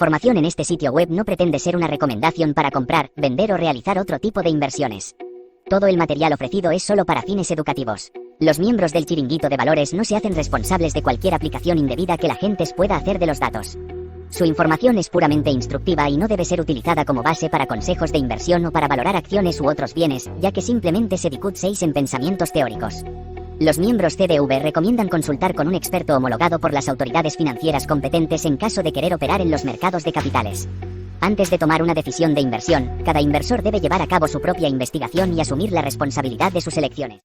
información en este sitio web no pretende ser una recomendación para comprar, vender o realizar otro tipo de inversiones. Todo el material ofrecido es solo para fines educativos. Los miembros del Chiringuito de Valores no se hacen responsables de cualquier aplicación indebida que la gente pueda hacer de los datos. Su información es puramente instructiva y no debe ser utilizada como base para consejos de inversión o para valorar acciones u otros bienes, ya que simplemente se discuten en pensamientos teóricos. Los miembros CDV recomiendan consultar con un experto homologado por las autoridades financieras competentes en caso de querer operar en los mercados de capitales. Antes de tomar una decisión de inversión, cada inversor debe llevar a cabo su propia investigación y asumir la responsabilidad de sus elecciones.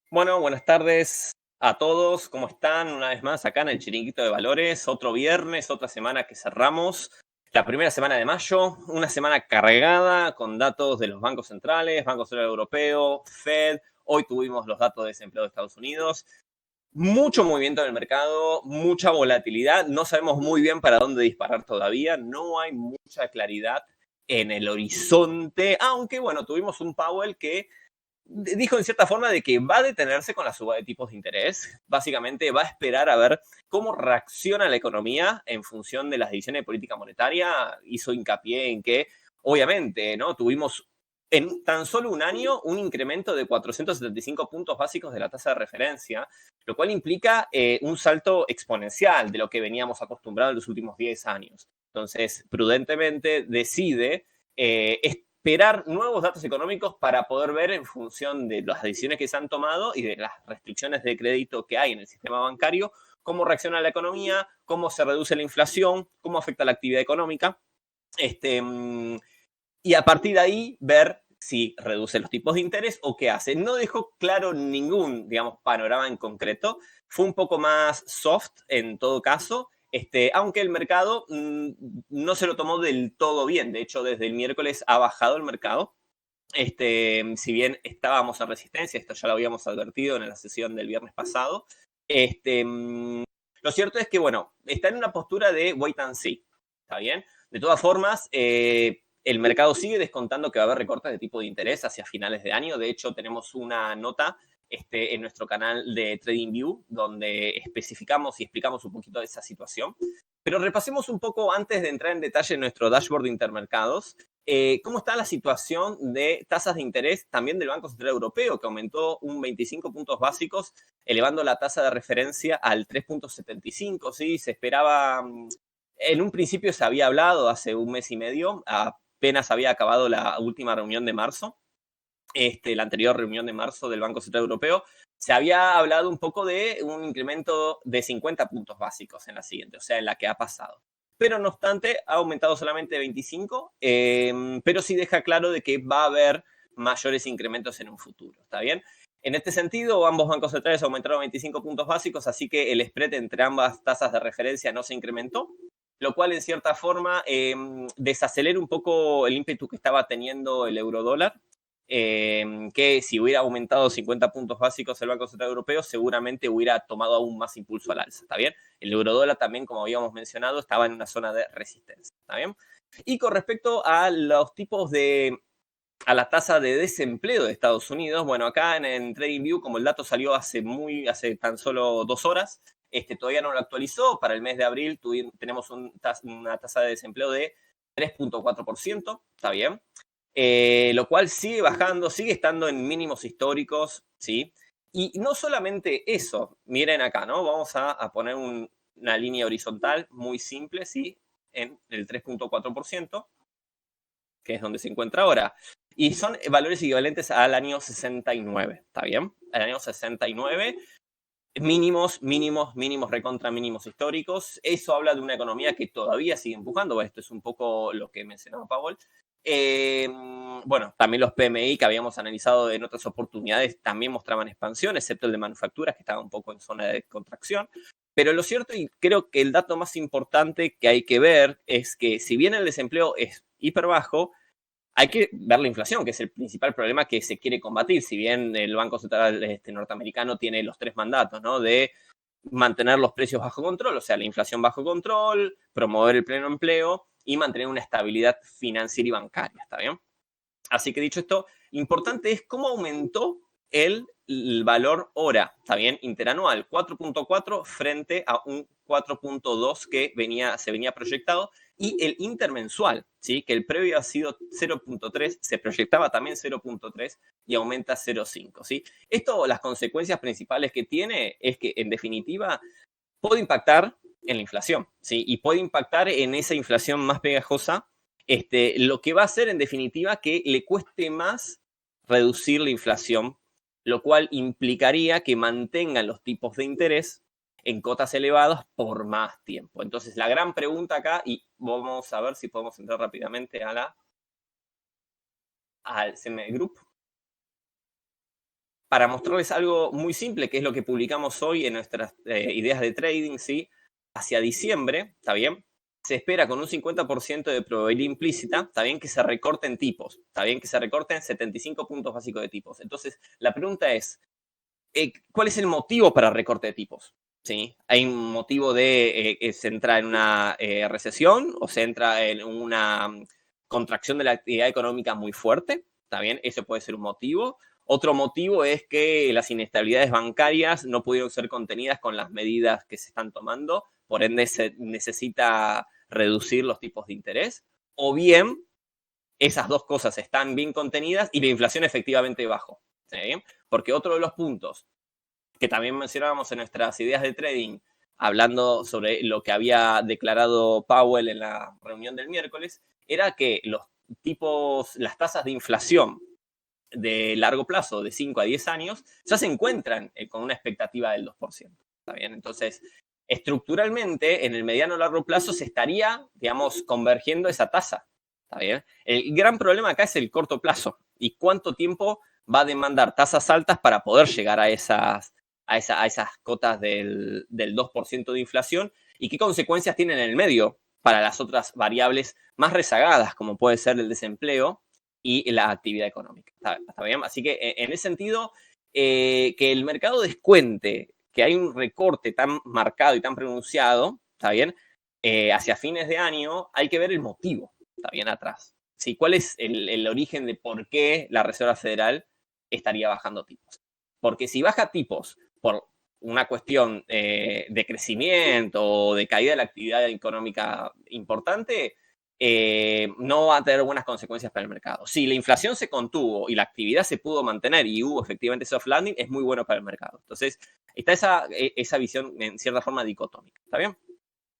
Bueno, buenas tardes a todos. ¿Cómo están? Una vez más acá en el Chiringuito de Valores. Otro viernes, otra semana que cerramos. La primera semana de mayo, una semana cargada con datos de los bancos centrales, Banco Central Europeo, Fed. Hoy tuvimos los datos de desempleo de Estados Unidos. Mucho movimiento en el mercado, mucha volatilidad. No sabemos muy bien para dónde disparar todavía. No hay mucha claridad en el horizonte. Aunque, bueno, tuvimos un Powell que dijo en cierta forma de que va a detenerse con la suba de tipos de interés. Básicamente va a esperar a ver cómo reacciona la economía en función de las decisiones de política monetaria. Hizo hincapié en que, obviamente, ¿no? Tuvimos en tan solo un año un incremento de 475 puntos básicos de la tasa de referencia, lo cual implica un salto exponencial de lo que veníamos acostumbrados en los últimos 10 años. Entonces, prudentemente decide esperar nuevos datos económicos para poder ver en función de las decisiones que se han tomado y de las restricciones de crédito que hay en el sistema bancario, cómo reacciona la economía, cómo se reduce la inflación, cómo afecta la actividad económica. Y a partir de ahí ver si reduce los tipos de interés o qué hace. No dejó claro ningún, digamos, panorama en concreto. Fue un poco más soft en todo caso. Aunque el mercado no se lo tomó del todo bien. De hecho, desde el miércoles ha bajado el mercado. Si bien estábamos en resistencia, esto ya lo habíamos advertido en la sesión del viernes pasado. Lo cierto es que, bueno, está en una postura de wait and see. ¿Está bien? De todas formas, el mercado sigue descontando que va a haber recortes de tipo de interés hacia finales de año. De hecho, tenemos una nota en nuestro canal de TradingView, donde especificamos y explicamos un poquito de esa situación. Pero repasemos un poco, antes de entrar en detalle en nuestro dashboard de intermercados, cómo está la situación de tasas de interés también del Banco Central Europeo, que aumentó un 25 puntos básicos, elevando la tasa de referencia al 3.75. ¿Sí? Se esperaba, en un principio se había hablado hace un mes y medio, apenas había acabado la última reunión de marzo, la anterior reunión de marzo del Banco Central Europeo, se había hablado un poco de un incremento de 50 puntos básicos en la siguiente, o sea, en la que ha pasado. Pero no obstante, ha aumentado solamente 25, pero sí deja claro de que va a haber mayores incrementos en un futuro, ¿está bien? En este sentido, ambos bancos centrales aumentaron 25 puntos básicos, así que el spread entre ambas tasas de referencia no se incrementó, lo cual en cierta forma desacelera un poco el ímpetu que estaba teniendo el euro-dólar, que si hubiera aumentado 50 puntos básicos el Banco Central Europeo, seguramente hubiera tomado aún más impulso al alza, ¿está bien? El eurodólar también, como habíamos mencionado, estaba en una zona de resistencia, ¿está bien? Y con respecto a los tipos a la tasa de desempleo de Estados Unidos, bueno, acá en TradingView, como el dato salió hace hace tan solo 2 horas, todavía no lo actualizó. Para el mes de abril tenemos una tasa de desempleo de 3.4%, ¿está bien? Lo cual sigue bajando, sigue estando en mínimos históricos, ¿sí? Y no solamente eso, miren acá, ¿no? Vamos a poner una línea horizontal muy simple, ¿sí? En el 3.4%, que es donde se encuentra ahora. Y son valores equivalentes al año 69, ¿está bien? Al año 69, mínimos, recontra mínimos históricos. Eso habla de una economía que todavía sigue empujando. Esto es un poco lo que mencionaba Powell. Bueno, también los PMI que habíamos analizado en otras oportunidades también mostraban expansión, excepto el de manufacturas, que estaba un poco en zona de contracción. Pero lo cierto, y creo que el dato más importante que hay que ver, es que si bien el desempleo es hiper bajo, hay que ver la inflación, que es el principal problema que se quiere combatir. Si bien el Banco Central norteamericano tiene los 3 mandatos, ¿no? De mantener los precios bajo control, o sea, la inflación bajo control, promover el pleno empleo y mantener una estabilidad financiera y bancaria, ¿está bien? Así que dicho esto, importante es cómo aumentó el el valor hora, ¿está bien? Interanual, 4.4 frente a un 4.2 que se venía proyectado, y el intermensual, ¿sí? Que el previo ha sido 0.3, se proyectaba también 0.3 y aumenta 0.5, ¿sí? Esto, las consecuencias principales que tiene es que, en definitiva, puede impactar en la inflación, ¿sí? Y puede impactar en esa inflación más pegajosa, lo que va a hacer, en definitiva, que le cueste más reducir la inflación, lo cual implicaría que mantengan los tipos de interés en cotas elevadas por más tiempo. Entonces, la gran pregunta acá, y vamos a ver si podemos entrar rápidamente al CME Group, para mostrarles algo muy simple, que es lo que publicamos hoy en nuestras ideas de trading, ¿sí? Hacia diciembre, ¿está bien? Se espera con un 50% de probabilidad implícita, ¿está bien? Que se recorten tipos, ¿está bien? Que se recorten 75 puntos básicos de tipos. Entonces, la pregunta es, ¿cuál es el motivo para recorte de tipos? ¿Sí? ¿Hay un motivo de se entra en una recesión o se entra en una contracción de la actividad económica muy fuerte? ¿Está bien? Ese puede ser un motivo. Otro motivo es que las inestabilidades bancarias no pudieron ser contenidas con las medidas que se están tomando, por ende se necesita reducir los tipos de interés. O bien, esas dos cosas están bien contenidas y la inflación efectivamente bajó. ¿Sí? Porque otro de los puntos que también mencionábamos en nuestras ideas de trading, hablando sobre lo que había declarado Powell en la reunión del miércoles, era que las tasas de inflación de largo plazo, de 5 a 10 años, ya se encuentran con una expectativa del 2%. ¿Está bien? Entonces, estructuralmente, en el mediano o largo plazo se estaría, digamos, convergiendo esa tasa. ¿Está bien? El gran problema acá es el corto plazo y cuánto tiempo va a demandar tasas altas para poder llegar a esas cotas del 2% de inflación, y qué consecuencias tienen en el medio para las otras variables más rezagadas, como puede ser el desempleo y la actividad económica. ¿Está bien? Así que, en ese sentido, que el mercado descuente que hay un recorte tan marcado y tan pronunciado, ¿está bien? Hacia fines de año, hay que ver el motivo, ¿está bien? Atrás. ¿Sí? ¿Cuál es el origen de por qué la Reserva Federal estaría bajando tipos? Porque si baja tipos por una cuestión de crecimiento o de caída de la actividad económica importante, no va a tener buenas consecuencias para el mercado. Si la inflación se contuvo y la actividad se pudo mantener y hubo efectivamente soft landing, es muy bueno para el mercado. Entonces, está esa visión en cierta forma dicotómica. ¿Está bien?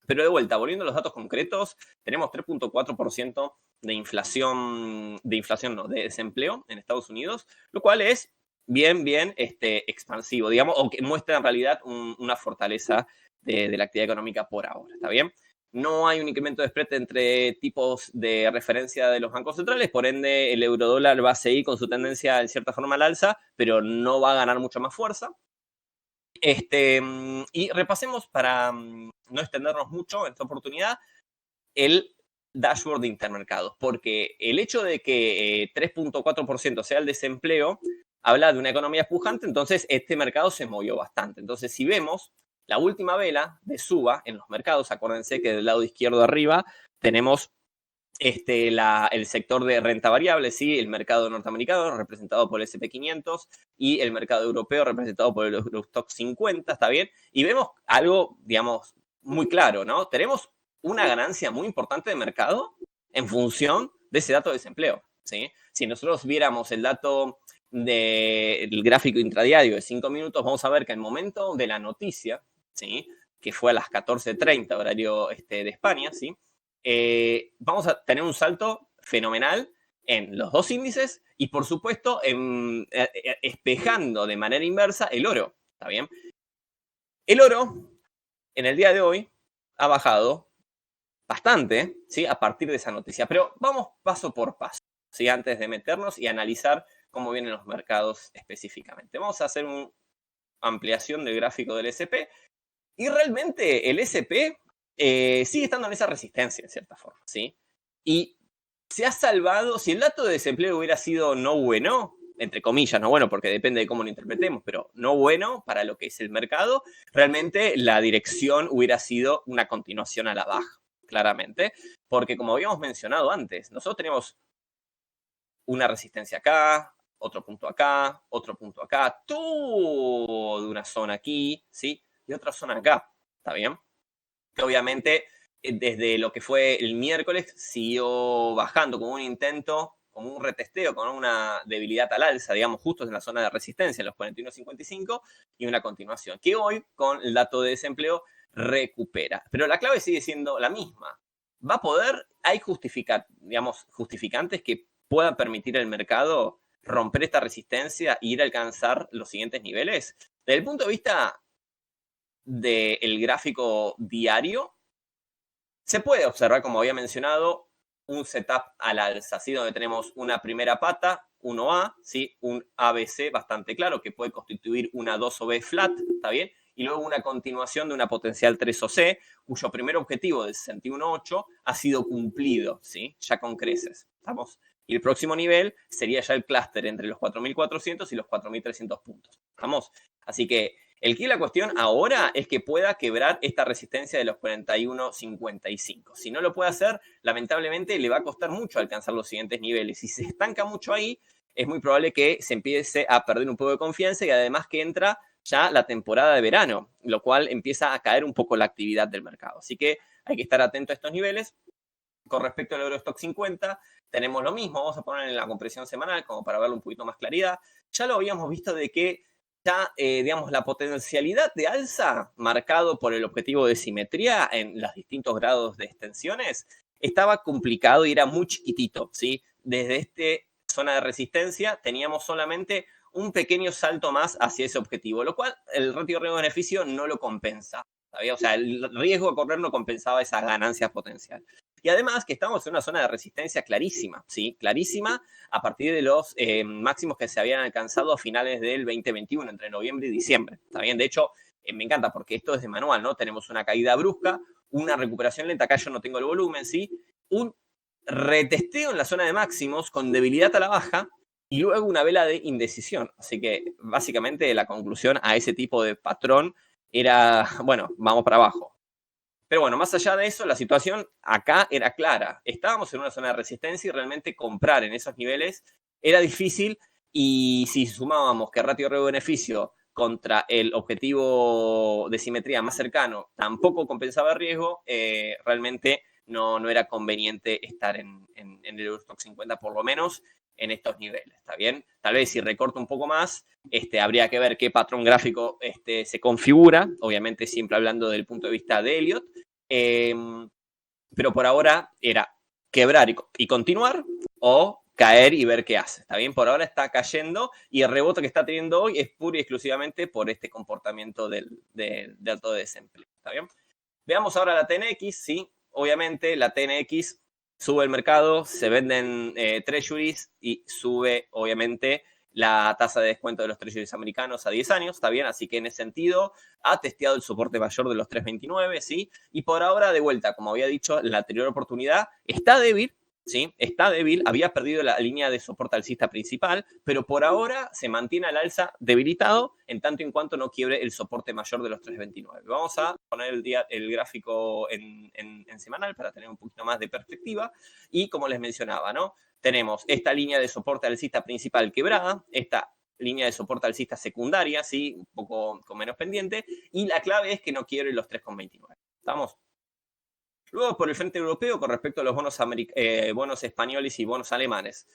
Pero de vuelta, volviendo a los datos concretos, tenemos 3.4% de desempleo en Estados Unidos, lo cual es bien expansivo, digamos, o que muestra en realidad una fortaleza de la actividad económica por ahora, ¿está bien? No hay un incremento de spread entre tipos de referencia de los bancos centrales, por ende el eurodólar va a seguir con su tendencia en cierta forma al alza, pero no va a ganar mucha más fuerza. Y repasemos, para no extendernos mucho en esta oportunidad, el dashboard de intermercados, porque el hecho de que 3.4% sea el desempleo habla de una economía pujante, entonces este mercado se movió bastante. Entonces, si vemos la última vela de suba en los mercados, acuérdense que del lado izquierdo arriba tenemos el sector de renta variable, ¿sí? El mercado norteamericano representado por el S&P 500 y el mercado europeo representado por el Eurostoxx 50, ¿está bien? Y vemos algo, digamos, muy claro, ¿no? Tenemos una ganancia muy importante de mercado en función de ese dato de desempleo, ¿sí? Si nosotros viéramos el dato del gráfico intradiario de 5 minutos, vamos a ver que al momento de la noticia, ¿sí? Que fue a las 14:30 horario de España, ¿sí? Vamos a tener un salto fenomenal en los dos índices y, por supuesto, espejando de manera inversa el oro, ¿está bien? El oro, en el día de hoy, ha bajado bastante, ¿sí? A partir de esa noticia, pero vamos paso por paso, ¿sí? Antes de meternos y analizar cómo vienen los mercados específicamente. Vamos a hacer una ampliación del gráfico del S&P y realmente el S&P sigue estando en esa resistencia, en cierta forma, ¿sí? Y se ha salvado, si el dato de desempleo hubiera sido no bueno, entre comillas, no bueno, porque depende de cómo lo interpretemos, pero no bueno para lo que es el mercado, realmente la dirección hubiera sido una continuación a la baja, claramente, porque como habíamos mencionado antes, nosotros tenemos una resistencia acá, otro punto acá, toda una zona aquí, ¿sí? Y otra zona acá, ¿está bien? Que obviamente desde lo que fue el miércoles siguió bajando como un intento, como un retesteo, con una debilidad al alza, digamos, justo en la zona de resistencia, en los 41.55, y una continuación, que hoy con el dato de desempleo recupera. Pero la clave sigue siendo la misma. ¿Va a poder? ¿Hay justificantes que puedan permitir al mercado romper esta resistencia e ir a alcanzar los siguientes niveles? Desde el punto de vista del gráfico diario, se puede observar, como había mencionado, un setup al alza, ¿sí? Donde tenemos una primera pata, 1A, ¿sí? Un ABC bastante claro, que puede constituir una 2OB flat, ¿está bien? Y luego una continuación de una potencial 3OC, cuyo primer objetivo del 61.8 ha sido cumplido, ¿sí? Ya con creces, ¿estamos? Y el próximo nivel sería ya el clúster entre los 4.400 y los 4.300 puntos, ¿estamos? Así que la cuestión ahora es que pueda quebrar esta resistencia de los 41.55. Si no lo puede hacer, lamentablemente le va a costar mucho alcanzar los siguientes niveles. Si se estanca mucho ahí, es muy probable que se empiece a perder un poco de confianza y además que entra ya la temporada de verano, lo cual empieza a caer un poco la actividad del mercado. Así que hay que estar atento a estos niveles. Con respecto al Eurostock 50, tenemos lo mismo. Vamos a poner en la compresión semanal como para verlo un poquito más claridad. Ya lo habíamos visto de que ya, digamos, la potencialidad de alza marcado por el objetivo de simetría en los distintos grados de extensiones estaba complicado y era muy chiquitito, ¿sí? Desde esta zona de resistencia teníamos solamente un pequeño salto más hacia ese objetivo, lo cual el ratio riesgo-beneficio no lo compensa, ¿sabía? O sea, el riesgo a correr no compensaba esa ganancia potencial. Y además que estamos en una zona de resistencia clarísima, ¿sí? Clarísima a partir de los máximos que se habían alcanzado a finales del 2021, entre noviembre y diciembre, ¿está bien? De hecho, me encanta porque esto es de manual, ¿no? Tenemos una caída brusca, una recuperación lenta, acá yo no tengo el volumen, ¿sí? Un retesteo en la zona de máximos con debilidad a la baja y luego una vela de indecisión. Así que básicamente la conclusión a ese tipo de patrón era, bueno, vamos para abajo. Pero bueno, más allá de eso, la situación acá era clara. Estábamos en una zona de resistencia y realmente comprar en esos niveles era difícil. Y si sumábamos que ratio riesgo-beneficio contra el objetivo de simetría más cercano tampoco compensaba el riesgo, realmente no era conveniente estar en el Eurostock 50, por lo menos en estos niveles, ¿está bien? Tal vez si recorto un poco más, habría que ver qué patrón gráfico se configura, obviamente siempre hablando del punto de vista de Elliott, pero por ahora era quebrar y continuar o caer y ver qué hace, ¿está bien? Por ahora está cayendo y el rebote que está teniendo hoy es pura y exclusivamente por este comportamiento del alto desempleo, ¿está bien? Veamos ahora la TNX, sí, obviamente la TNX sube el mercado, se venden treasuries y sube, obviamente, la tasa de descuento de los treasuries americanos a 10 años, ¿está bien? Así que en ese sentido ha testeado el soporte mayor de los 3.29, ¿sí? Y por ahora, de vuelta, como había dicho en la anterior oportunidad, está débil, ¿sí? Está débil, había perdido la línea de soporte alcista principal, pero por ahora se mantiene al alza debilitado en tanto en cuanto no quiebre el soporte mayor de los 3.29. Vamos a poner el gráfico en semanal para tener un poquito más de perspectiva y como les mencionaba, ¿no? Tenemos esta línea de soporte alcista principal quebrada, esta línea de soporte alcista secundaria, ¿sí? Un poco con menos pendiente, y la clave es que no quiebre los 3.29. ¿Estamos? Luego, por el frente europeo, con respecto a los bonos españoles y bonos alemanes.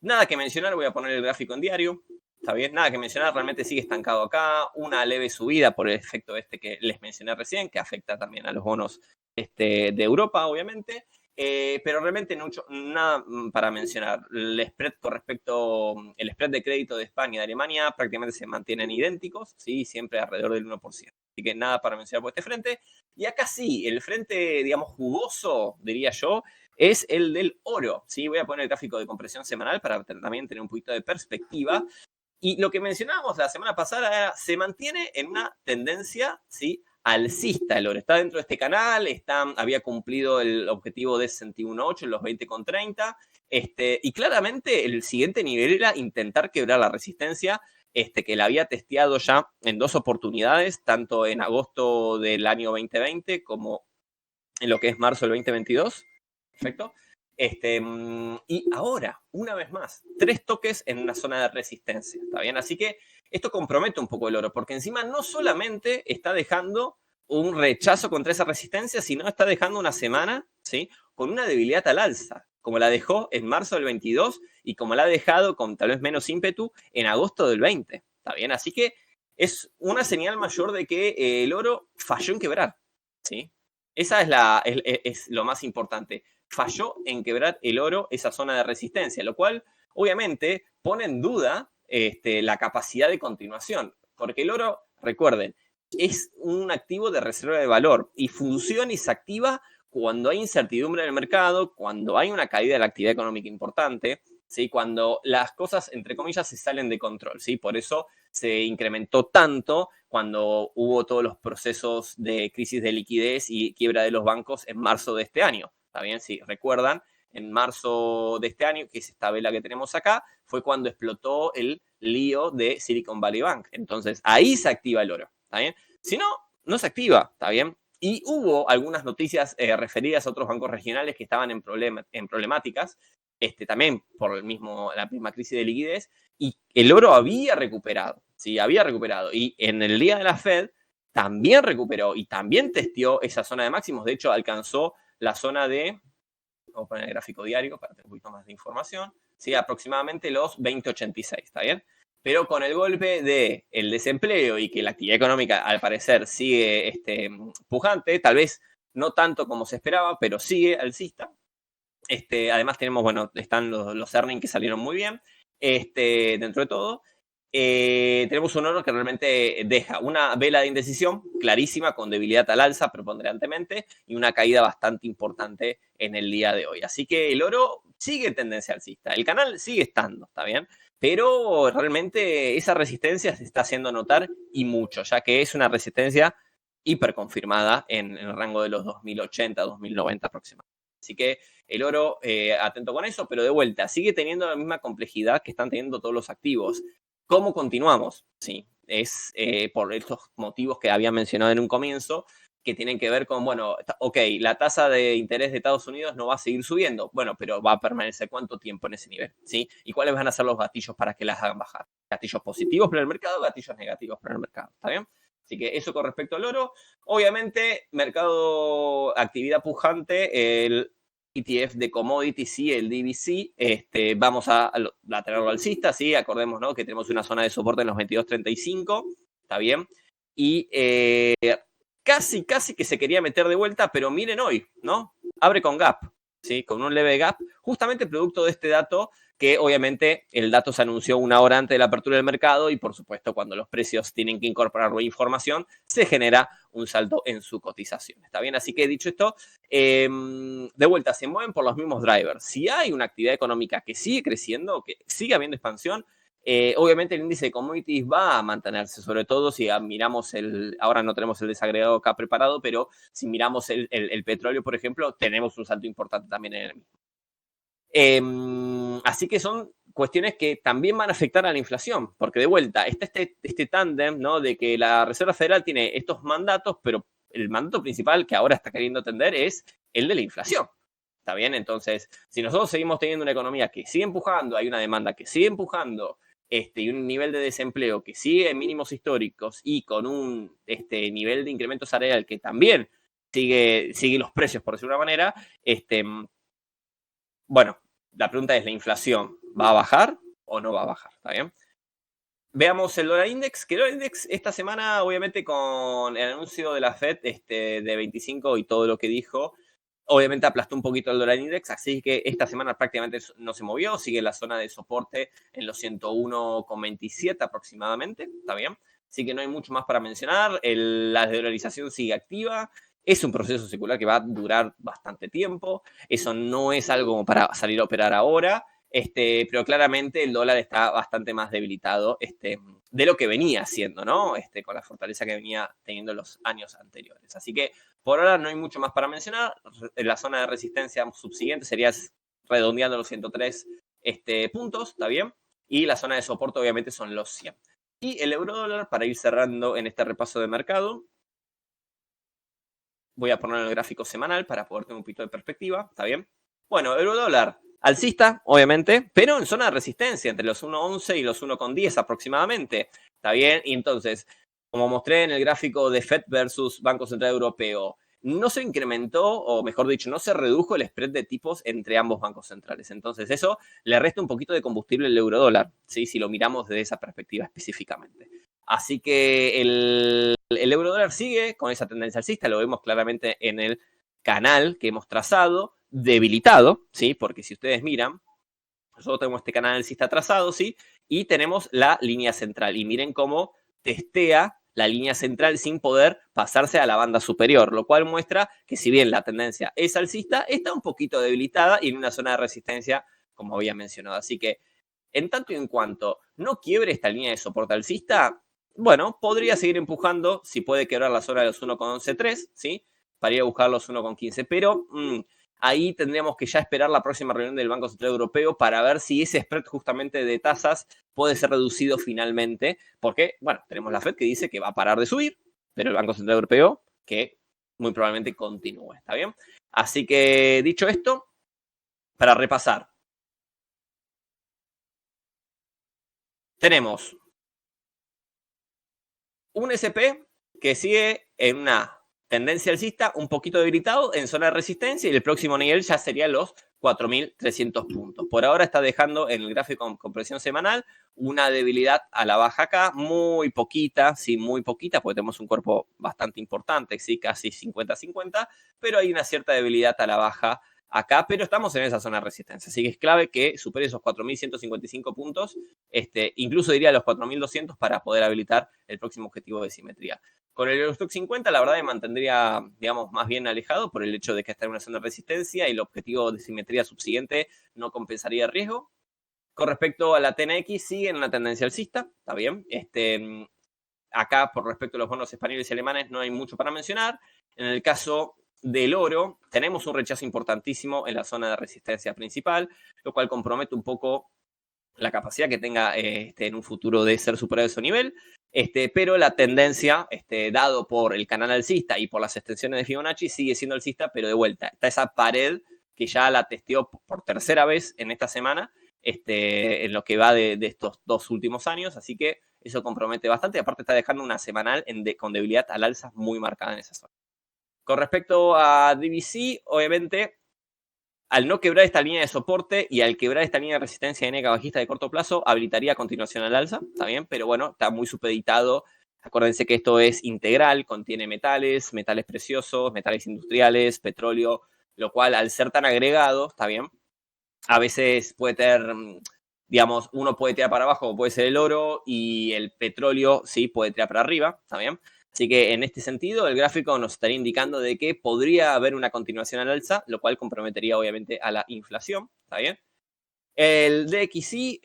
Nada que mencionar, voy a poner el gráfico en diario. Está bien, nada que mencionar, realmente sigue estancado acá. Una leve subida por el efecto que les mencioné recién, que afecta también a los bonos de Europa, obviamente. Pero realmente nada para mencionar. El spread el spread de crédito de España y de Alemania prácticamente se mantienen idénticos, ¿sí? Siempre alrededor del 1%. Así que nada para mencionar por este frente. Y acá sí, el frente, digamos, jugoso, diría yo, es el del oro, ¿sí? Voy a poner el gráfico de compresión semanal para también tener un poquito de perspectiva. Y lo que mencionábamos la semana pasada era, se mantiene en una tendencia, ¿sí?, alcista el oro. Está dentro de este canal, había cumplido el objetivo de 61.8 en los 20,30. Y claramente el siguiente nivel era intentar quebrar la resistencia que la había testeado ya en 2 oportunidades, tanto en agosto del año 2020 como en lo que es marzo del 2022. Perfecto. Y ahora, una vez más, 3 toques en una zona de resistencia, ¿está bien? Así que esto compromete un poco el oro, porque encima no solamente está dejando un rechazo contra esa resistencia, sino está dejando una semana, ¿sí?, con una debilidad al alza, como la dejó en marzo del 22 y como la ha dejado con tal vez menos ímpetu en agosto del 20, ¿está bien? Así que es una señal mayor de que el oro falló en quebrar, ¿sí? Esa es lo más importante. Falló en quebrar el oro esa zona de resistencia, lo cual obviamente pone en duda la capacidad de continuación, porque el oro, recuerden, es un activo de reserva de valor y funciona y se activa cuando hay incertidumbre en el mercado, cuando hay una caída de la actividad económica importante, ¿sí?, cuando las cosas, entre comillas, se salen de control, ¿sí? Por eso se incrementó tanto cuando hubo todos los procesos de crisis de liquidez y quiebra de los bancos en marzo de este año. ¿Está bien? Si recuerdan, en marzo de este año, que es esta vela que tenemos acá, fue cuando explotó el lío de Silicon Valley Bank. Entonces, ahí se activa el oro. ¿Está bien? Si no, no se activa. ¿Está bien? Y hubo algunas noticias referidas a otros bancos regionales que estaban en problemáticas, también por la misma crisis de liquidez, y el oro había recuperado, ¿sí? Había recuperado. Y en el día de la Fed también recuperó y también testeó esa zona de máximos. De hecho, alcanzó la zona de, vamos a poner el gráfico diario para tener un poquito más de información, ¿sí?, aproximadamente los 20.86, ¿está bien? Pero con el golpe del desempleo y que la actividad económica al parecer sigue pujante, tal vez no tanto como se esperaba, pero sigue alcista. Además tenemos, bueno, están los earnings que salieron muy bien, dentro de todo. Tenemos un oro que realmente deja una vela de indecisión clarísima, con debilidad al alza preponderantemente y una caída bastante importante en el día de hoy. Así que el oro sigue en tendencia alcista. El canal sigue estando, ¿está bien? Pero realmente esa resistencia se está haciendo notar y mucho, ya que es una resistencia hiperconfirmada en el rango de los 2080, 2090 aproximadamente. Así que el oro, atento con eso, pero de vuelta, sigue teniendo la misma complejidad que están teniendo todos los activos. ¿Cómo continuamos? Sí, es por estos motivos que había mencionado en un comienzo, que tienen que ver con, bueno, ok, la tasa de interés de Estados Unidos no va a seguir subiendo, bueno, pero va a permanecer cuánto tiempo en ese nivel, ¿sí? ¿Y cuáles van a ser los gatillos para que las hagan bajar? Gatillos positivos para el mercado, gatillos negativos para el mercado, ¿está bien? Así que eso con respecto al oro. Obviamente, mercado, actividad pujante, el ETF de commodities, sí, el DVC, vamos a tenerlo alcista, sí, acordemos, ¿no?, que tenemos una zona de soporte en los 22.35, está bien, y casi que se quería meter de vuelta, pero miren hoy, ¿no? Abre con gap, ¿sí? Con un leve gap, justamente producto de este dato, que obviamente el dato se anunció una hora antes de la apertura del mercado y por supuesto cuando los precios tienen que incorporar nueva información, se genera un salto en su cotización. ¿Está bien? Así que dicho esto, de vuelta, se mueven por los mismos drivers. Si hay una actividad económica que sigue creciendo, que sigue habiendo expansión, obviamente el índice de commodities va a mantenerse, sobre todo si miramos ahora no tenemos el desagregado acá preparado, pero si miramos el petróleo, por ejemplo, tenemos un salto importante también en el mismo. Así que son cuestiones que también van a afectar a la inflación, porque de vuelta, está este tándem, ¿no?, de que la Reserva Federal tiene estos mandatos, pero el mandato principal que ahora está queriendo atender es el de la inflación. ¿Está bien? Entonces, si nosotros seguimos teniendo una economía que sigue empujando, hay una demanda que sigue empujando, y un nivel de desempleo que sigue en mínimos históricos y con un nivel de incremento salarial que también sigue los precios, por decirlo de una manera, bueno, la pregunta es, ¿la inflación va a bajar o no va a bajar? ¿Está bien? Veamos el dólar index, que el dólar index esta semana, obviamente con el anuncio de la Fed de 25 y todo lo que dijo, obviamente aplastó un poquito el dólar index, así que esta semana prácticamente no se movió, sigue en la zona de soporte en los 101,27 aproximadamente, ¿está bien? Así que no hay mucho más para mencionar, la desdolarización sigue activa, es un proceso secular que va a durar bastante tiempo, eso no es algo para salir a operar ahora, pero claramente el dólar está bastante más debilitado de lo que venía haciendo, ¿no? Con la fortaleza que venía teniendo los años anteriores. Así que por ahora no hay mucho más para mencionar. La zona de resistencia subsiguiente sería redondeando los 103 puntos, ¿está bien? Y la zona de soporte obviamente son los 100. Y el euro dólar, para ir cerrando en este repaso de mercado, voy a poner el gráfico semanal para poder tener un poquito de perspectiva, ¿está bien? Bueno, eurodólar alcista, obviamente, pero en zona de resistencia, entre los 1.11 y los 1.10 aproximadamente. ¿Está bien? Y entonces, como mostré en el gráfico de Fed versus Banco Central Europeo, no se incrementó, o mejor dicho, no se redujo el spread de tipos entre ambos bancos centrales. Entonces, eso le resta un poquito de combustible al eurodólar, ¿sí? Si lo miramos desde esa perspectiva específicamente. Así que el eurodólar sigue con esa tendencia alcista, lo vemos claramente en el canal que hemos trazado, debilitado, ¿sí? Porque si ustedes miran, nosotros tenemos este canal alcista trazado, ¿sí? Y tenemos la línea central. Y miren cómo testea la línea central sin poder pasarse a la banda superior, lo cual muestra que si bien la tendencia es alcista, está un poquito debilitada y en una zona de resistencia, como había mencionado. Así que, en tanto y en cuanto no quiebre esta línea de soporte alcista, bueno, podría seguir empujando si puede quebrar la zona de los 1.113, ¿sí? Para ir a buscar los 1.15, pero ahí tendríamos que ya esperar la próxima reunión del Banco Central Europeo para ver si ese spread justamente de tasas puede ser reducido finalmente, porque, bueno, tenemos la Fed que dice que va a parar de subir, pero el Banco Central Europeo que muy probablemente continúe, ¿está bien? Así que, dicho esto, para repasar, tenemos un SP que sigue en una tendencia alcista un poquito debilitado en zona de resistencia y el próximo nivel ya sería los 4.300 puntos. Por ahora está dejando en el gráfico con presión semanal una debilidad a la baja acá, muy poquita, sí, muy poquita, porque tenemos un cuerpo bastante importante, sí, casi 50-50, pero hay una cierta debilidad a la baja acá, pero estamos en esa zona de resistencia, así que es clave que supere esos 4.155 puntos, incluso diría los 4.200 para poder habilitar el próximo objetivo de simetría. Con el Eurostock 50, la verdad me mantendría, digamos, más bien alejado por el hecho de que está en una zona de resistencia y el objetivo de simetría subsiguiente no compensaría el riesgo. Con respecto a la TNX, sigue en una tendencia alcista, está bien. Acá, por respecto a los bonos españoles y alemanes, no hay mucho para mencionar. En el caso del oro, tenemos un rechazo importantísimo en la zona de resistencia principal, lo cual compromete un poco la capacidad que tenga en un futuro de ser superado ese nivel, pero la tendencia, dado por el canal alcista y por las extensiones de Fibonacci, sigue siendo alcista, pero de vuelta. Está esa pared que ya la testeó por tercera vez en esta semana, en lo que va de estos 2 últimos años, así que eso compromete bastante. Aparte está dejando una semanal con debilidad al alza muy marcada en esa zona. Con respecto a DVC, obviamente, al no quebrar esta línea de soporte y al quebrar esta línea de resistencia de bajista de corto plazo, habilitaría a continuación al alza, ¿está bien? Pero bueno, está muy supeditado. Acuérdense que esto es integral, contiene metales, metales preciosos, metales industriales, petróleo, lo cual al ser tan agregado, ¿está bien? A veces puede tener, digamos, uno puede tirar para abajo, puede ser el oro, y el petróleo, sí, puede tirar para arriba, ¿está bien? Así que en este sentido, el gráfico nos estaría indicando de que podría haber una continuación al alza, lo cual comprometería obviamente a la inflación, ¿está bien? El DXY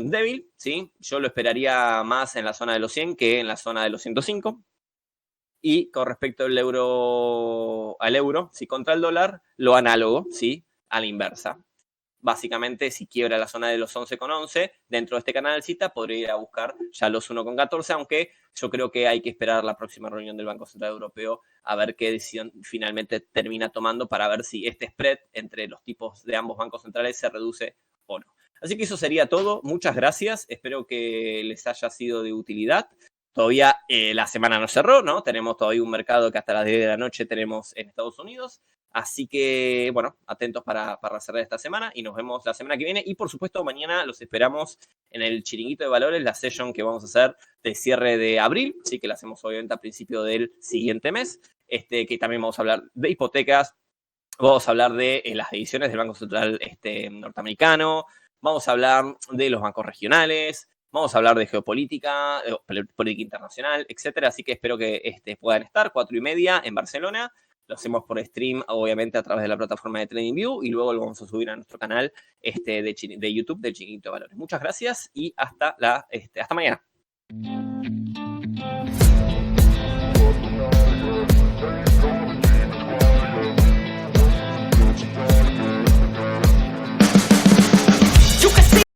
débil, ¿sí? Yo lo esperaría más en la zona de los 100 que en la zona de los 105. Y con respecto al euro, ¿sí? Contra el dólar, lo análogo, ¿sí? A la inversa. Básicamente, si quiebra la zona de los 11,11, dentro de este canal alcista podría ir a buscar ya los 1,14, aunque yo creo que hay que esperar la próxima reunión del Banco Central Europeo a ver qué decisión finalmente termina tomando para ver si este spread entre los tipos de ambos bancos centrales se reduce o no. Así que eso sería todo. Muchas gracias. Espero que les haya sido de utilidad. Todavía la semana no cerró, ¿no? Tenemos todavía un mercado que hasta las 10 de la noche tenemos en Estados Unidos. Así que, bueno, atentos para cerrar esta semana y nos vemos la semana que viene. Y, por supuesto, mañana los esperamos en el Chiringuito de Valores, la session que vamos a hacer de cierre de abril. Sí, que la hacemos obviamente a principio del siguiente mes. Que también vamos a hablar de hipotecas, vamos a hablar de las divisiones del Banco Central norteamericano, vamos a hablar de los bancos regionales, vamos a hablar de geopolítica, política internacional, etcétera. Así que espero que puedan estar 4:30 en Barcelona. Lo hacemos por stream, obviamente, a través de la plataforma de TradingView y luego lo vamos a subir a nuestro canal de YouTube del Chiringuito de Valores. Muchas gracias y hasta mañana.